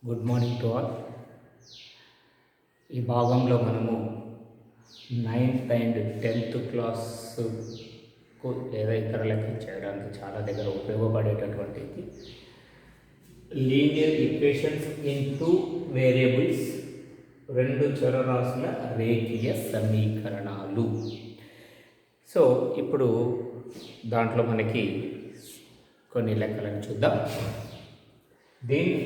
Good morning to all. ఈ భాగంలో మనము 9th అండ్ 10th క్లాస్కు లేదా ఇతర లెక్కలు చేయడానికి చాలా దగ్గర ఉపయోగపడేటటువంటిది లీనియర్ ఈక్వేషన్స్ ఇన్ 2 వేరియబుల్స్, 2 చరరాశుల రేఖీయ సమీకరణాలు. సో ఇప్పుడు దాంట్లో మనకి కొన్ని లెక్కలను చూద్దాం.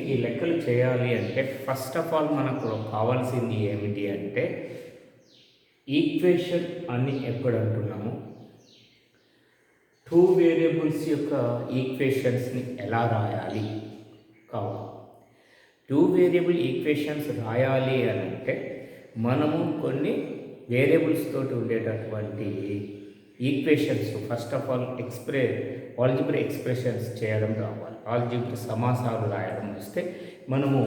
ఈ లెక్కలు చేయాలి అంటే ఫస్ట్ ఆఫ్ ఆల్ మనకు కావాల్సింది ఏమిటి అంటే ఈక్వేషన్ అని ఎప్పుడు అంటున్నాము, 2 వేరియబుల్స్ యొక్క ఈక్వేషన్స్ని ఎలా రాయాలి కావాలి. 2 వేరియబుల్ ఈక్వేషన్స్ రాయాలి అని అంటే మనము కొన్ని వేరియబుల్స్ తోటి ఉండేటటువంటి equations first of all algebra expressions చేయడం రావాలి. ఆల్జిబ్రా సమాసాలు రాయడం వస్తే మనము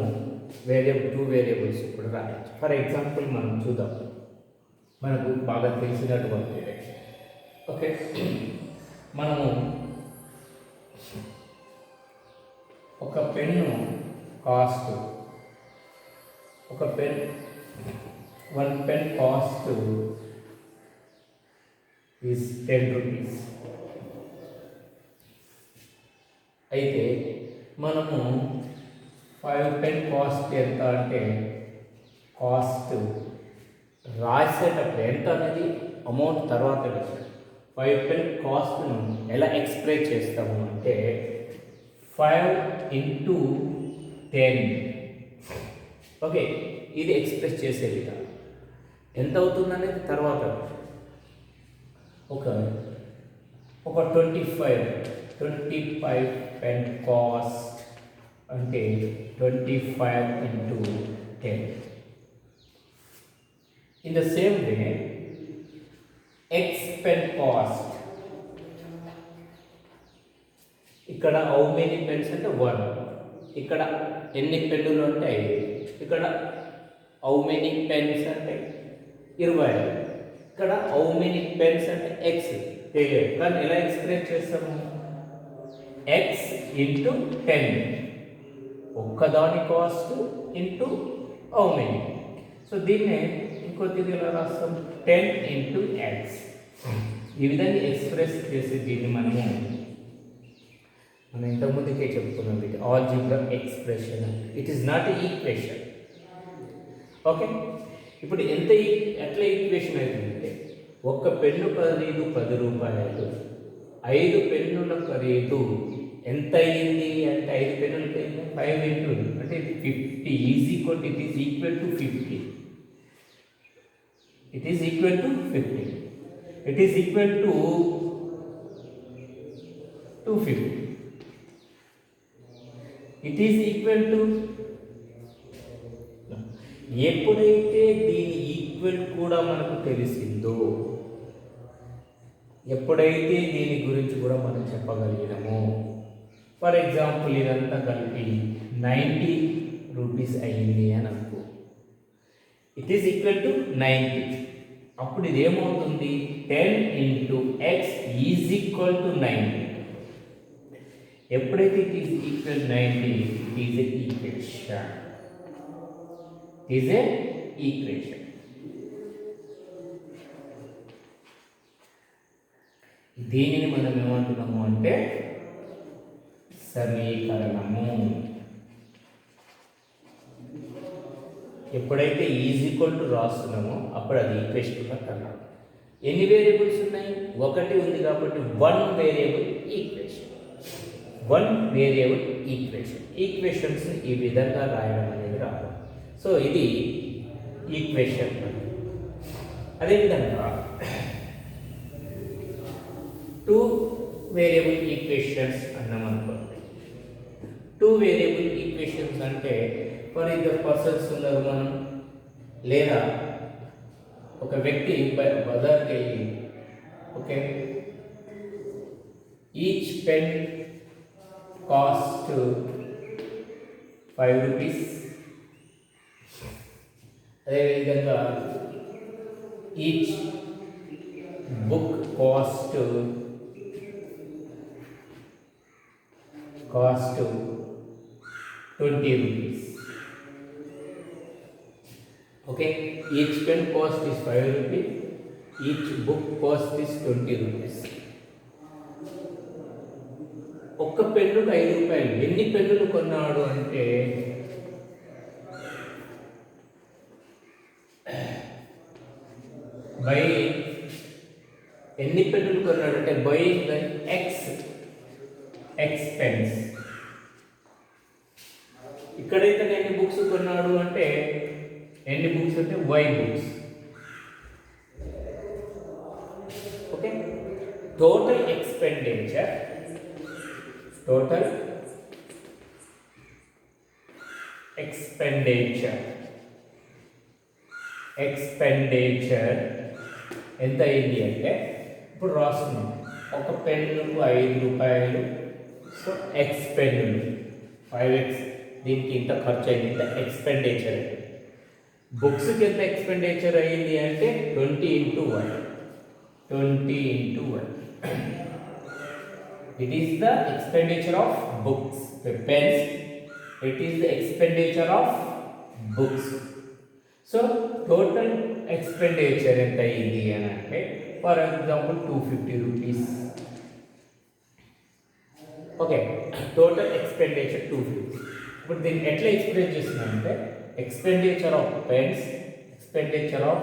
2 వేరియబుల్స్ ఇప్పుడు రాయచ్చు. ఫర్ ఎగ్జాంపుల్ మనం చూద్దాం, మనకు బాగా తెలిసినటువంటిది. ఓకే, మనము ఒక pen cost, one pen cost is 10 rupees. అయితే మనము 5 pen కాస్ట్ ఎంత అంటే కాస్ట్ రాసేటప్పుడు ఎంత అనేది అమౌంట్ తర్వాత విషయం. 5 pen కాస్ట్ను ఎలా ఎక్స్ప్రెస్ చేస్తాము అంటే 5 into 10. ఓకే, ఇది ఎక్స్ప్రెస్ చేసే విధానం. ఎంత అవుతుంది అనేది తర్వాత ఒక 25 pen కాస్ట్ అంటే 25 into 10. In the same way, x pen cost, ఇక్కడ హౌ మెనీ పెన్స్ అంటే 1, ఇక్కడ ఎన్ని పెన్నులు అంటే 5, ఇక్కడ హౌ మెనీ పెన్స్ అంటే 20, ఇక్కడ హౌ మెనీ పెన్స్ అంటే ఎక్స్ తెలియదు, కానీ ఎలా ఎక్స్ప్రెస్ చేస్తాము, ఎక్స్ ఇంటూ 10, ఒక్కదాని cost into how many. So దీన్నే ఇంకొద్దిగా ఎలా రాస్తాం, 10 into ఎక్స్. ఈ విధంగా ఎక్స్ప్రెస్ చేసి దీన్ని మనం ఇంతకుముందుకే చెప్పుకున్నాం, ఇది algebra expression. It is not equation. Okay, ఇప్పుడు ఎట్లా ఈక్వేషన్ అవుతుందంటే ఒక్క పెన్ను ఖరీదు 10 రూపాయలు, 5 పెన్నుల ఖరీదు ఎంత అయ్యింది అంటే 5 పెన్నులకి అయింది 5 into అంటే ఇది 50 is equal it is equal to 50. It is equal to 50. It is equal to 250. It is equal to, ఎప్పుడైతే దీని ఈక్వల్ కూడా మనకు తెలిసిందో, ఎప్పుడైతే దీని గురించి కూడా మనం చెప్పగలిగినామో, ఫర్ ఎగ్జాంపుల్ ఇదంతా కలిపి 90 రూపీస్ అయ్యింది అని అనుకో, ఇట్ ఈస్ ఈక్వల్ టు 90. అప్పుడు ఇదేమవుతుంది, 10 into x is equal to 90. ఎప్పుడైతే it is equal 90, it is a equation. Is a equation. దీనిని మనం ఏమంటున్నాము అంటే సమీకరణము. ఎప్పుడైతే ఈజ్ ఈక్వల్ టు రాస్తున్నామో అప్పుడు అది ఈక్వేషన్గా కన్నాం. ఎన్ని వేరియబుల్స్ ఉన్నాయి, 1 ఉంది కాబట్టి 1 variable equation. 1 variable equation. Equations ఈ విధంగా రాయడం అనేది రాదు. సో ఇది ఈక్వేషన్. అదేవిధంగా 2 వేరియబుల్ ఈక్వేషన్స్ అన్నాం అనుకోండి. 2 వేరియబుల్ ఈక్వేషన్స్ అంటే ఫర్ ఇద్దరు పర్సన్స్ ఉన్నారు మనం, లేదా ఒక వ్యక్తి బజార్కి వెళ్ళి, okay, each pen cost 5 rupees. అదేవిధంగా each book cost 20 rupees. Okay, each pen cost is 5 rupees, each book cost is 20 rupees. ఒక్క పెన్నుకు 5 రూపాయలు. ఎన్ని పెన్నులు కొన్నాడు అంటే బై ఎన్ని పెన్నులు కొన్నాడు అంటే బై ఎక్స్ పెన్స్. ఇక్కడైతే ఎన్ని బుక్స్ కొన్నాడు అంటే ఎన్ని బుక్స్ అంటే Y books. Okay, total expenditure ఎంత అయింది అంటే ఇప్పుడు రాస్తున్నాం. ఒక పెన్నుకు 5 రూపాయలు. సో ఎక్స్ పెన్నులు 5x, దీనికి ఇంత ఖర్చు అయింది, ఇంత ఎక్స్పెండిచర్. బుక్స్కి ఎంత ఎక్స్పెండిచర్ అయ్యింది అంటే 20 into 1. It is the expenditure of books. The pens, it is the expenditure of books. So total expenditure ఎంత అయ్యింది అని అంటే for example 250 rupees. Okay, total expenditure 250. ఇప్పుడు దీన్ని ఎట్లా ఎక్స్ప్రెస్ చేస్తున్నామంటే expenditure of pens, expenditure of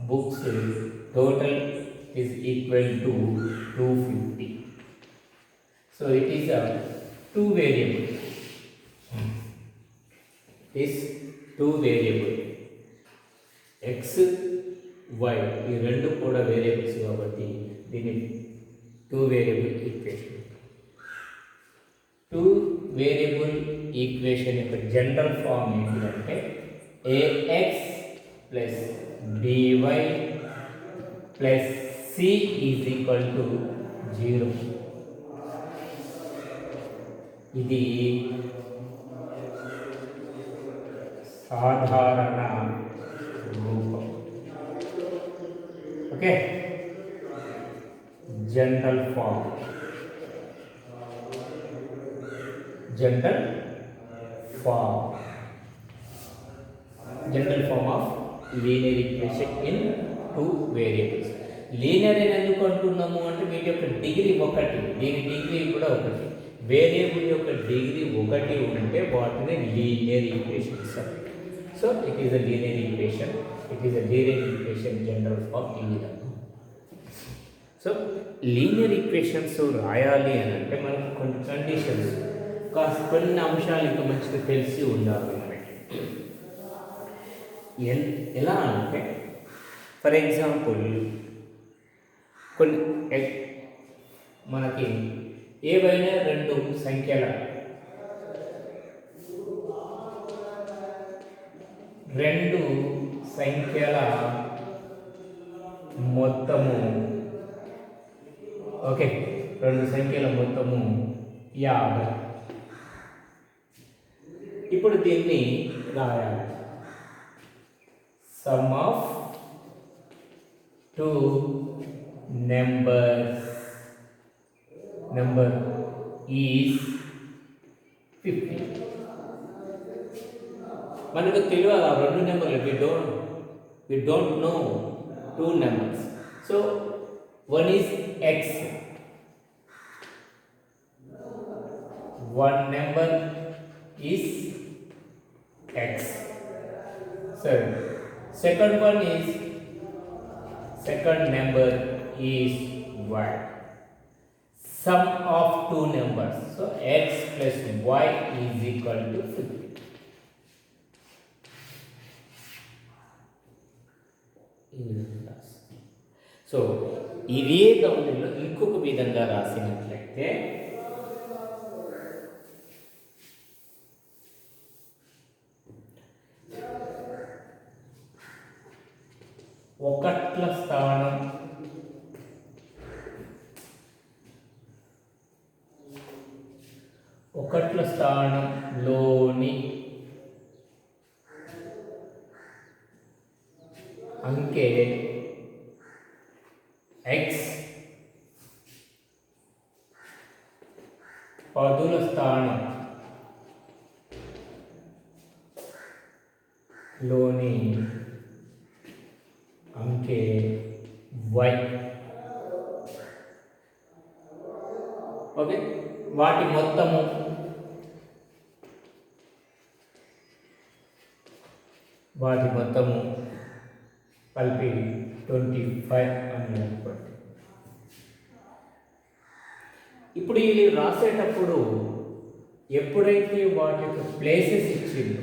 books, total is equal to 250. So it is a two variable. Is two variable x y ఈ రెండు కూడా వేరియబుల్స్ కాబట్టి దీని two variable equation. Two variable equation యొక్క జనరల్ ఫార్మ్ ఏంటంటే ax plus by plus c is equal to 0. ఇది సాధారణ రూపం. Okay, general form of linear equation in two variables. Linear అని ఎందుకు అంటున్నాము అంటే వీటి యొక్క డిగ్రీ ఒకటి, దీని డిగ్రీ కూడా ఒకటి. వేరియబుల్ యొక్క డిగ్రీ ఒకటి ఉంటే వాటిని linear equations. So it is a linear equation general form ఈ విధంగా. సో లీనియర్ ఈక్వేషన్స్ రాయాలి అని అంటే మనకు కొన్ని కండిషన్స్, కొన్ని అంశాలు ఇంకా మంచిగా తెలిసి ఉండాలి మనకి. ఎలా అంటే ఫర్ ఎగ్జాంపుల్ కొన్ని మనకి ఏవైనా రెండు సంఖ్యల మొత్తము, ఓకే, రెండు సంఖ్యల మొత్తము 50. ఇప్పుడు దీన్ని రాయాలి. Some of two number is 50. మనకు తెలియదు ఆ రెండు నెంబర్లు. we don't know two numbers. So one is x, one number is x. So second number is y. Sum of two numbers, so x plus y is equal to 50. So ఇదే గమనంలో ఇంకొక విధంగా రాసినట్లయితే ఒకట్ల స్థానంలోని అంకె x, పదుల స్థానంలోని అందుకే why. Okay, వాటి మొత్తము కలిపి 25 అని అనుకోండి. ఇప్పుడు ఇది రాసేటప్పుడు ఎప్పుడైతే వాటి యొక్క ప్లేసెస్ ఇచ్చిందో,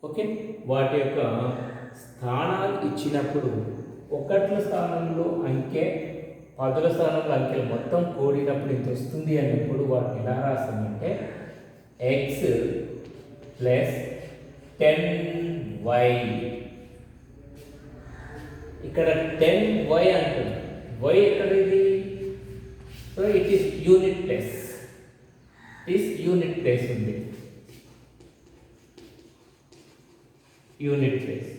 ఓకే, వాటి యొక్క స్థానాలు ఇచ్చినప్పుడు ఒకట్ల స్థానంలో అంకె, పదుల స్థానంలో అంకెలు మొత్తం కూడినప్పుడు ఇంత వస్తుంది అన్నప్పుడు వాటిని ఎలా రాస్తామంటే ఎక్స్ ప్లస్ 10y. ఇక్కడ 10y అంటుంది. y ఎక్కడ ఇది? So it is unit place. ఉంది, యూనిట్ ప్లేస్.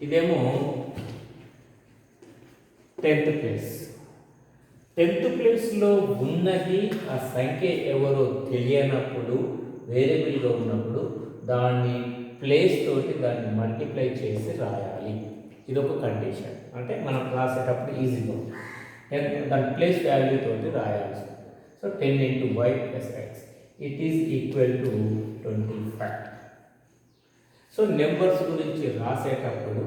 ఇదేమో 10th ప్లేస్. 10th ప్లేస్లో ఉన్నది ఆ సంఖ్య ఎవరో తెలియనప్పుడు, వేరియబుల్గా ఉన్నప్పుడు దాన్ని ప్లేస్ తోటి దాన్ని మల్టిప్లై చేసి రాయాలి. ఇది ఒక కండిషన్. అంటే మనం రాసేటప్పుడు ఈజీగా దాని ప్లేస్ వాల్యూ తోటి రాయాల్సి. So 10 into y plus x it is equal to 25. So numbers గురించి రాసేటప్పుడు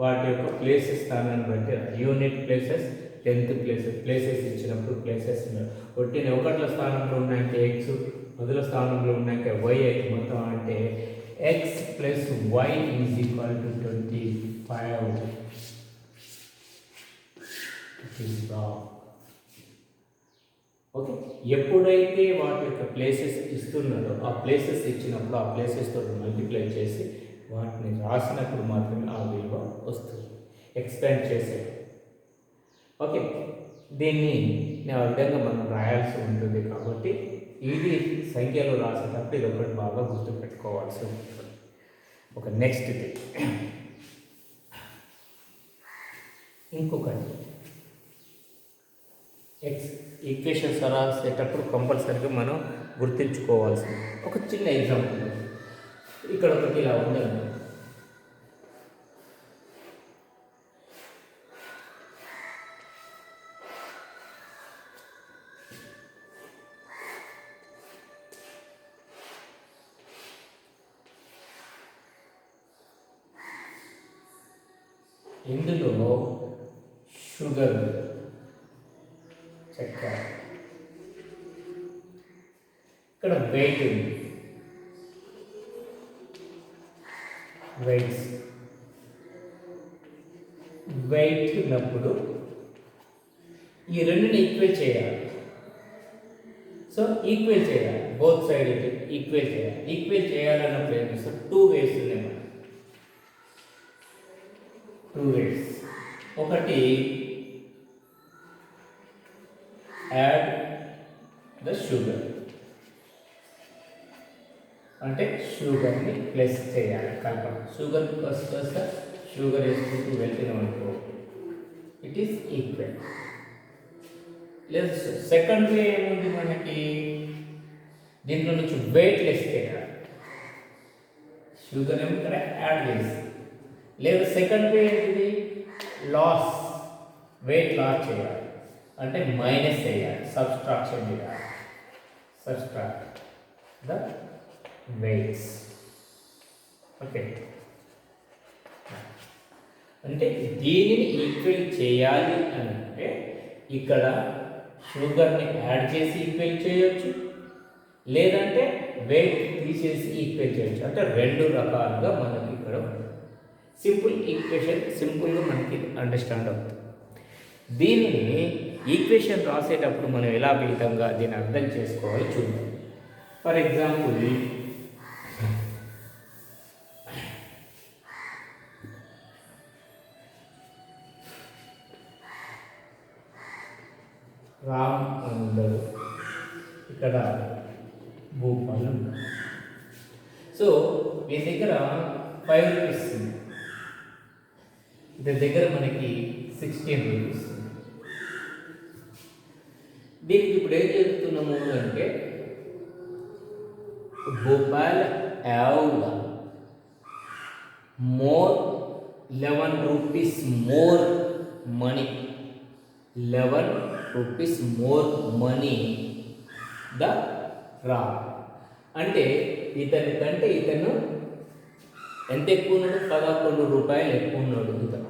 వాటి యొక్క ప్లేసెస్ స్థానాన్ని బట్టి యూనిట్ ప్లేసెస్, 10th ప్లేసెస్ ఇచ్చినప్పుడు ప్లేసెస్ ఒట్టిన ఒకట్ల స్థానంలో ఉన్నాయంటే ఎక్స్, పదుల స్థానంలో ఉన్నాక y అయితే మొత్తం అంటే X plus Y is equal to 25. Okay, ఎప్పుడైతే వాటి యొక్క ప్లేసెస్ ఇస్తున్నారో ఆ ప్లేసెస్ ఇచ్చినప్పుడు ఆ ప్లేసెస్ తోటి మల్టిప్లై చేసి వాటిని రాసినప్పుడు మాత్రమే ఆ విలువ వస్తుంది. ఎక్స్పాండ్ చేసే. ఓకే, దీన్ని ఆ విధంగా మనం రాయాల్సి ఉంటుంది. కాబట్టి ఇది సంఖ్యలో రాసేటప్పుడు ఇది ఒకటి బాగా గుర్తుపెట్టుకోవాల్సి ఉంటుంది. ఒక నెక్స్ట్ ఇది ఇంకొకటి ఈక్వేషన్స్ రాసేటప్పుడు కంపల్సరీగా మనం గుర్తుంచుకోవాల్సింది ఒక చిన్న ఎగ్జాంపుల్. ఇక్కడ ఒకటి ఇలా ఉందండి. ఇందులో షుగర్, చక్కెర, ఇక్కడ వెయిట్ ఉంది. వెయిట్ ఉన్నప్పుడు ఈ రెండుని ఈక్వేట్ చేయాలి. సో ఈక్వేట్ చేయాలి, బోత్ సైడ్ ఈక్వేట్ చేయాలి. ఈక్వేట్ చేయాలన్నప్పుడు ఏం చేస్తాం? 2 ways ఉన్నాయి మనం. 2 ways. ఒకటి యాడ్ ద షుగర్, అంటే షుగర్ని ప్లస్ చేయాలి, కలపాలి. షుగర్ ప్లస్ షుగర్ వేసుకుంటూ వెళ్తున్నాం అనుకో, ఇట్ ఈస్ ఈక్వల్. లేదా సెకండ్ వే ఏముంది మనకి, దీంట్లో నుంచి వెయిట్ లెస్ చేయాలి. షుగర్ ఏమో ఇక్కడ యాడ్ చేసి, లేదా సెకండ్ వే ఏంటిది, లాస్, వెయిట్ లాస్ చేయాలి, అంటే మైనస్ చేయాలి, సబ్స్ట్రాక్షన్ చేయాలి. Subtract the weights. ఓకే, అంటే దీనిని ఈక్వల్ చేయాలి అని అంటే ఇక్కడ షుగర్ని యాడ్ చేసి ఈక్వల్ చేయొచ్చు, లేదంటే వెయిట్ తీసేసి ఈక్వల్ చేయొచ్చు. అంటే 2 రకాలుగా మనకి ఇక్కడ సింపుల్ ఈక్వేషన్, సింపుల్గా మనకి అండర్స్టాండ్ అవుతుంది. దీనిని ఈక్వేషన్ రాసేటప్పుడు మనం ఎలా విధంగా దీన్ని అర్థం చేసుకోవాలో చూద్దాం. ఫర్ ఎగ్జాంపుల్, రామ్ అందరు, ఇక్కడ భూపాలు. సో మీ దగ్గర 5 రూపీస్ ఉంది, దీని దగ్గర మనకి 16 రూపీస్. దీనికి ఇప్పుడు ఏం చెప్తున్నాము అంటే Bhopal have more 11 rupees more money. 11 rupees more money the Ram. అంటే ఇతని కంటే ఇతను ఎంత ఎక్కువ ఉన్నాడు? 11 రూపాయలు ఎక్కువ ఉన్నాడు ఇతను.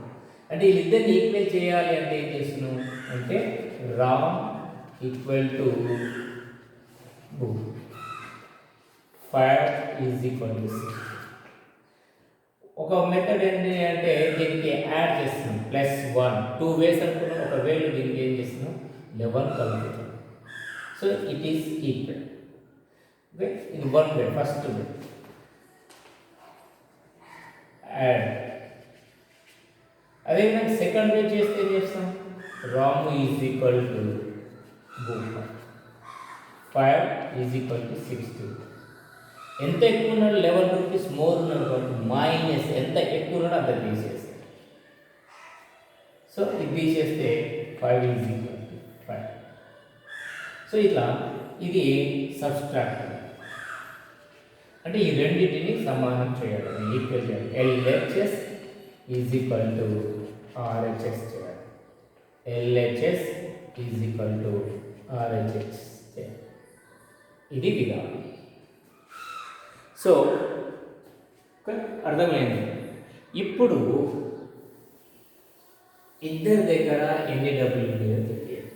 అంటే వీళ్ళిద్దరిని ఈక్వల్ చేయాలి అంటే ఏం చేస్తున్నాం అంటే Ram equal to 5 is equal to 6. ఒక మెథడ్ ఏంటి అంటే దీనికి యాడ్ చేస్తున్నాం +1 2 వేస్ అనుకున్నాం. ఒక వేలో దీనికి ఏం చేస్తున్నాం 11 కలుపుతాం. So it is equal. Okay, ఇది 1 వే, ఫస్ట్ వే యాడ్. అదేవిధంగా సెకండ్ వే చేస్తే ఏం చేస్తాం Ramu is equal to 5 is equal to 60. ఎంత ఎక్కువ ఉన్నాడు 11 రూపీస్ మోర్ ఉన్నాడు కాబట్టి మైనస్ ఎంత ఎక్కువ ఉన్నాడో అంత తీసేస్తాం. సో ఇది తీసేస్తే 5 ఈజ్ ఈక్వల్ టు 5. సో ఇట్లా ఇది సబ్స్ట్రాక్ట్ అంటే ఈ రెండింటిని సమానం చేయాలి, ఈక్వల్ చేయాలి. LHS is equal to RHS చేయాలి. LHS is equal to RHS చేయాలి. ఇది విధానం. సో అర్థమైంది. ఇప్పుడు ఇద్దరి దగ్గర ఎన్ని డబ్బులు ఉన్నాయో తెలియదు.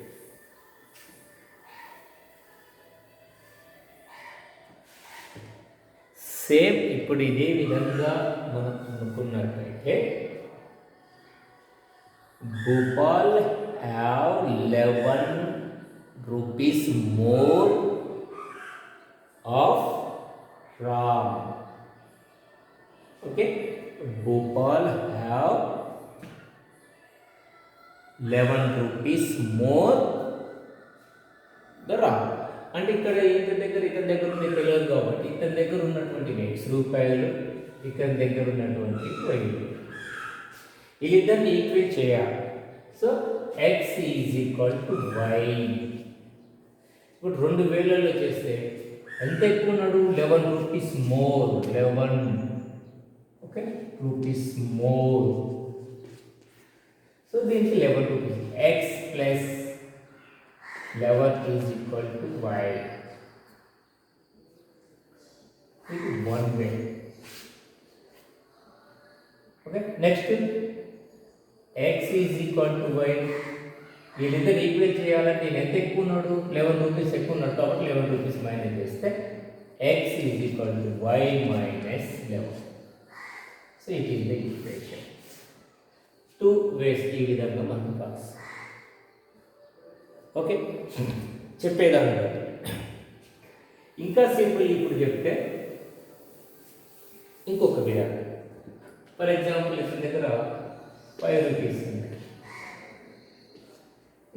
సేమ్ ఇప్పుడు ఇదే విధంగా మనం అనుకున్నట్లయితే Bhupal have 11 rupees more of Ram. Okay, Bhopal have 11 rupees more the Ram. అంటే ఇక్కడ ఇతని దగ్గర ఉండే తెలియదు కాబట్టి ఇతని దగ్గర ఉన్నటువంటి X రూపాయలు, ఇతని దగ్గర ఉన్నటువంటి Y. వీళ్ళిద్దరిని ఈక్వేట్ చేయాలి. So X is equal to Y. ఇప్పుడు 2 వేలలో చేస్తే ఎంత ఎక్కువ ఉన్నాడు 11 rupees more, 11 okay rupees more. So దీనికి 11 rupees X plus 11 is equal to Y. ఇది 1 వే. Okay, next X is equal to Y. వీళ్ళిద్దరు ఈక్వల్ చేయాలంటే నేను ఎంత ఎక్కువ ఉన్నాడు 11 రూపీస్ ఎక్కువ ఉన్నాడు కాబట్టి 11 రూపీస్ మైనస్ చేస్తే X is equal to Y minus 11. So it is the equation. 2 వేస్ ఈ విధంగా మనకు పాస్. ఓకే, చెప్పేదాన్ని బట్టి ఇంకా సింపుల్ ఇప్పుడు చెప్తే ఇంకొక విధానం. ఫర్ ఎగ్జాంపుల్ ఇతని దగ్గర 5 రూపీస్ ఉంది,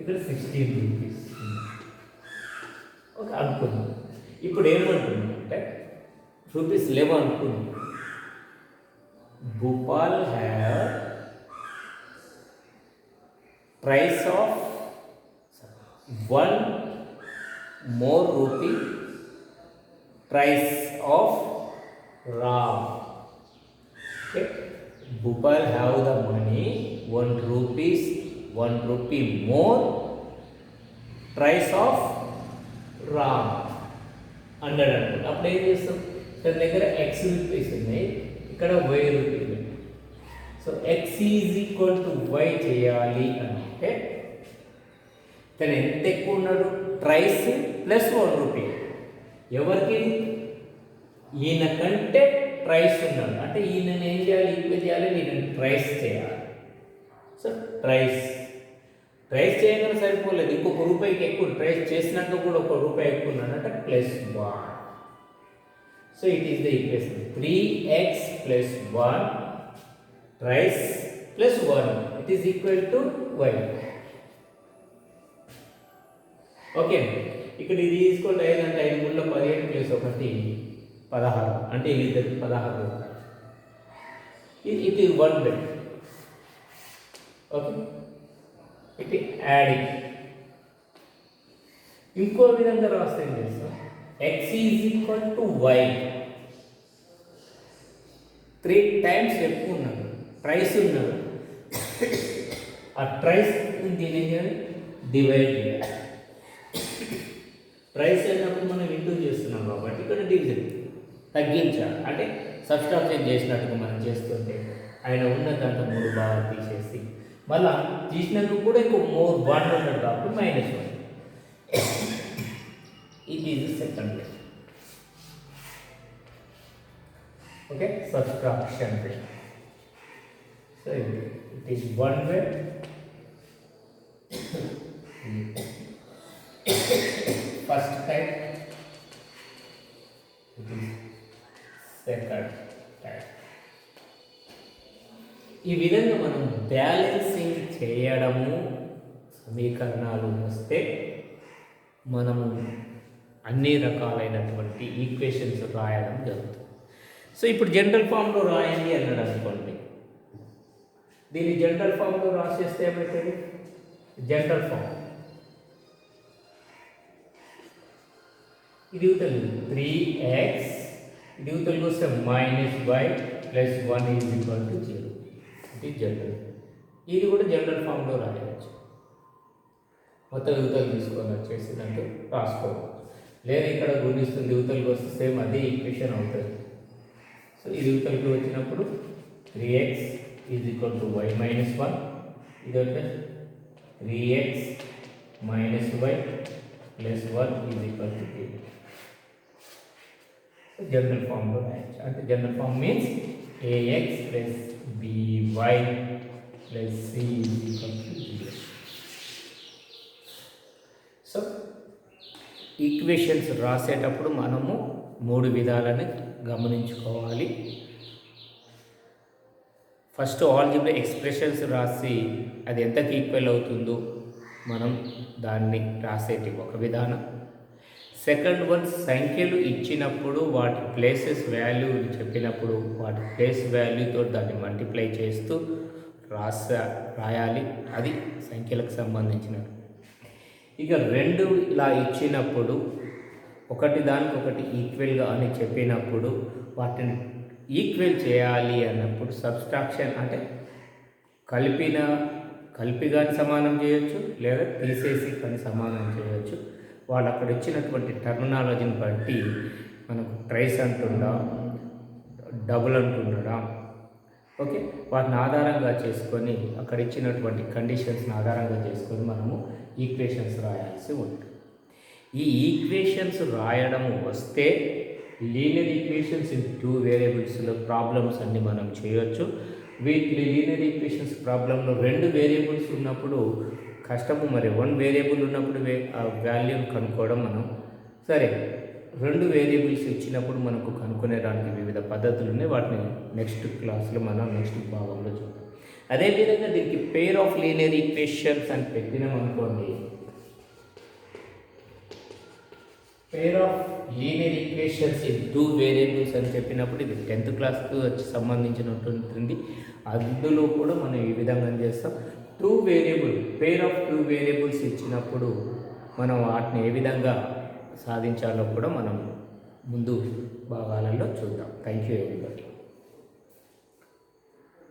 ఇక్కడ 16 రూపీస్. ఓకే అనుకున్నాం. ఇప్పుడు ఏమంటున్నాం అంటే రూపీస్ 11 అనుకున్నాం. Bhupal have price of 1 more rupee price of Ram. Okay, Bhopal have the money 1 rupee more price of Ram 100 అనుకోండి. అప్పుడు ఏం చేస్తాం తన దగ్గర X రూపీస్ ఉన్నాయి, ఇక్కడ Y rupees. So X is equal to Y చేయాలి అంటే తను ఎంత ఎక్కువ ఉన్నాడు ప్రైస్ ప్లస్ 1 రూపీ. ఎవరికి? ఈయన కంటే ప్రైస్ ఉన్నాడు అంటే ఈయనని ఏం చేయాలి ఈక్వల్ చేయాలి, ఈయన ప్రైస్ చేయాలి. సో ప్రైస్ చేయగానే సరిపోలేదు, ఇంకొక రూపాయికి ఎక్కువ ప్రైస్ చేసినాక కూడా 1 రూపాయి ఎక్కువ ఉన్నాడు అంటే +1. So it is the equation 3x + 1 price +1 it is equal to Y. Okay, ఇక్కడ ఇది తీసుకోండి 5 అంటే 5 3 17 + 1 16 అంటే వీళ్ళిద్దరికి 16 రూపాయలు. ఇది 1 బై. ఓకే, ఇది యాడింగ్. ఇంకో విధంగా రాస్తే ఏం చేస్తాం X is equal to Y. 3 times ఎక్కువ ఉన్నాడు ట్రైస్ ఉన్నారు, ఆ ట్రైస్ దీని డివైడ్ చేయాలి. ట్రైస్ అయినప్పుడు మనం ఇంటూ చేస్తున్నాం కాబట్టి ఇక్కడ డివిజన్ తగ్గించాలి, అంటే సబ్స్ట్రాక్షన్ చేసినట్టుగా మనం చేస్తుంటే ఆయన ఉన్న దాంట్లో 3 భాగాలు తీసేసి మళ్ళా తీసినందుకు కూడా ఇంకో 1 ఉన్నాడు కాబట్టి -1. ఇది second way. Okay, subtraction way. So it is 1 way. First type, second type. ఈ విధంగా మనం బ్యాలెన్సింగ్ చేయడము, సమీకరణాలు వస్తే మనము అన్ని రకాలైనటువంటి ఈక్వేషన్స్ రాయడం జరుగుతుంది. సో ఇప్పుడు జనరల్ ఫామ్లో రాయండి అన్నాడు అనుకోండి, దీన్ని జనరల్ ఫామ్లో రాసేస్తే ఏమవుతుంది? జనరల్ ఫామ్ ఇది ఇవతలి 3x, ఇది ఇవతలికి వస్తే -y + 1 = 0. ఇది జనరల్. ఇది కూడా జనరల్ ఫామ్లో రాయవచ్చు. మొత్తం ఇవతలు తీసుకొని వచ్చేసినట్టు రాసుకోవచ్చు. లేదా ఇక్కడ గుణిస్తుంది, ఇవతలికి వస్తే సేమ్ అదే ఈక్వేషన్ అవుతుంది. సో ఇది ఇవతలికి వచ్చినప్పుడు 3x = y - 1, ఇది అంటే 3x - y + 1 = 3. జనరల్ ఫామ్లో రాయచ్చు. అంటే general form means ax + by + c = 0. So equations రాసేటప్పుడు మనము 3 విధాలని గమనించుకోవాలి. ఫస్ట్ ఆల్జీబ్రా ఎక్స్ప్రెషన్స్ రాసి అది ఎంతకి ఈక్వల్ అవుతుందో మనం దాన్ని రాసేటి ఒక విధానం. సెకండ్ వన్, సంఖ్యలు ఇచ్చినప్పుడు వాటి ప్లేసెస్ వాల్యూ చెప్పినప్పుడు వాటి ప్లేస్ వాల్యూతో దాన్ని మల్టిప్లై చేస్తూ రాయాలి, అది సంఖ్యలకు సంబంధించినది. ఇక 2 ఇలా ఇచ్చినప్పుడు ఒకటి దానికొకటి ఈక్వల్గా అని చెప్పినప్పుడు వాటిని ఈక్వల్ చేయాలి అన్నప్పుడు సబ్స్ట్రాక్షన్, అంటే కలిపి కానీ సమానం చేయొచ్చు, లేదా తీసేసి కానీ సమానం చేయొచ్చు. వాళ్ళు అక్కడ ఇచ్చినటువంటి టర్మినాలజీని బట్టి మనకు ట్రైస్ అంటుందా, డబుల్ అంటున్నాడా, ఓకే, వాటిని ఆధారంగా చేసుకొని అక్కడ ఇచ్చినటువంటి కండిషన్స్ని ఆధారంగా చేసుకొని మనము ఈక్వేషన్స్ రాయాల్సి ఉంటుంది. ఈ ఈక్వేషన్స్ రాయడం వస్తే లీనియర్ ఈక్వేషన్స్ ఇన్ 2 వేరియబుల్స్లో ప్రాబ్లమ్స్ అన్ని మనం చేయొచ్చు. వీటి లీనియర్ ఈక్వేషన్స్ ప్రాబ్లంలో 2 వేరియబుల్స్ ఉన్నప్పుడు కష్టము, మరి 1 వేరియబుల్ ఉన్నప్పుడు ఆ వాల్యూని కనుక్కోవడం మనం సరే. 2 వేరియబుల్స్ ఇచ్చినప్పుడు మనకు కనుక్కునేదానికి వివిధ పద్ధతులు ఉన్నాయి. వాటిని నెక్స్ట్ క్లాస్లో మనం నెక్స్ట్ భాగంలో చూద్దాం. అదేవిధంగా దీనికి పెయిర్ ఆఫ్ లీనియర్ ఈక్వేషన్స్ అని పెట్టినాం అనుకోండి, pair of linear equations in 2 variables అని చెప్పినప్పుడు ఇది 10th క్లాస్కు సంబంధించినటువంటి, అందులో కూడా మనం ఈ విధంగా చేస్తాం. 2 వేరియబుల్, పెయిర్ ఆఫ్ 2 వేరియబుల్స్ ఇచ్చినప్పుడు మనం వాటిని ఏ విధంగా సాధించాలో కూడా మనం ముందు భాగాలలో చూద్దాం. Thank you everybody.